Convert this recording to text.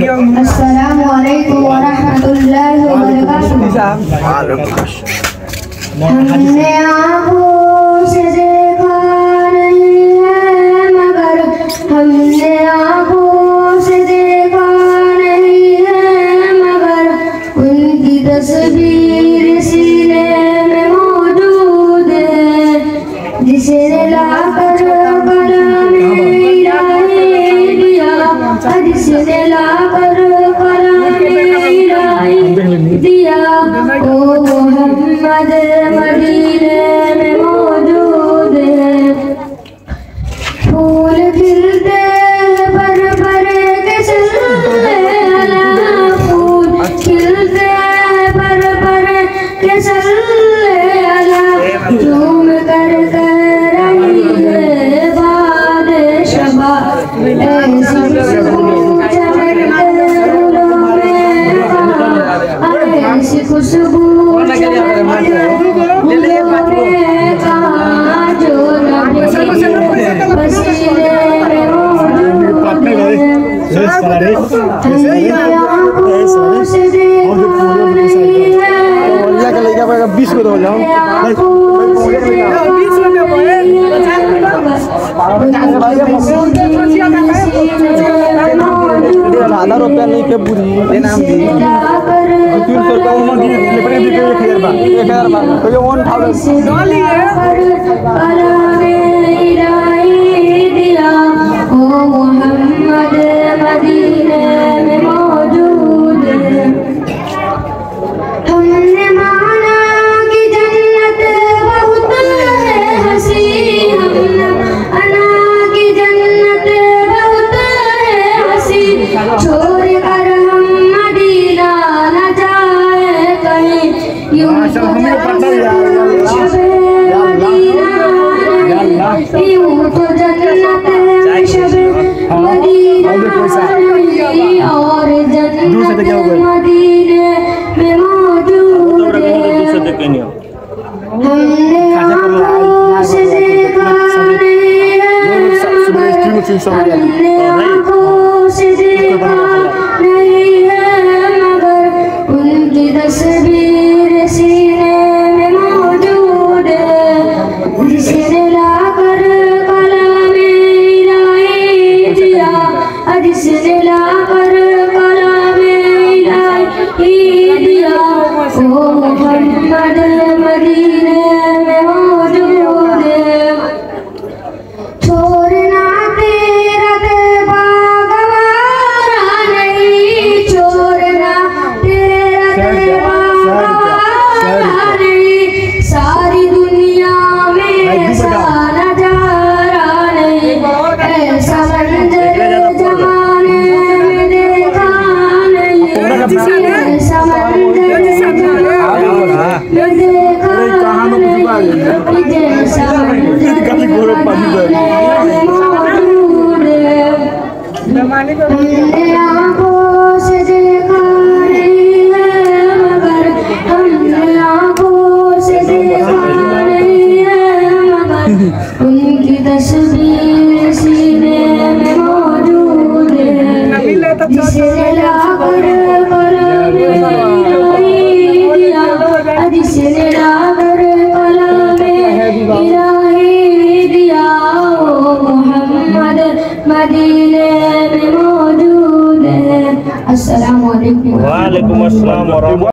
अस्सलामुअलैकुम वरहमतुल्लाहि वबरकातुहू। हमने आँखों से देखा नहीं है मगर हमने आँखों से देखा नहीं है मगर उनकी तस्वीर सीने में मौजूद है, जिसे लाकर कलामे इलाही दिया, जिसे लाकर कलामे इलाही दिया। ओ मोहम्मद मदीने में मौजूद है। फूल खिलते पर के सल्ले अला, फूल खिलते पर के सल्ले अला, झूम कर रही है बाद शबा, ऐसी खुशबू चमकते फूलों में, ऐसी खुशबू बीस को तो हो जाओ 1000 रुपया नहीं के बुरी नाम दी 300 का और जन्नत मदीने में मौजूद है। हमने आँखों से देखा नहीं है मगर हमने आँखों से देखा नहीं है मगर उनकी तस्वीर सीने में मौजूद है, जिसने लाकर कलामे इलाही दिया, जिसने लाकर कलामे इलाही दिया। ओ मोहम्मद मदीने में मौजूद है। छोड़ना तेरा तैबा गवारा नहीं, छोड़ना तेरा तैबा गवारा नहीं, सारी दुनिया में ऐसा नजारा नहीं, ऐसा मंजर जमाने में देखा नहीं, ऐसा मंजर जमाने में देखा नहीं, जैसा मंजर मौजूद है। हमने आँखों से देखा नहीं है मगर हमने आँखों से देखा नहीं है मगर उनकी तस्वीर सीने में मौजूद है, जिसे लाकर कलामे इलाही दिया, जिसे लाकर कलामे इलाही दिया। ओ मोहम्मद मदीने में मौजूद है। अस्सलामु अलैकुम। वालेकुम अस्सलाम।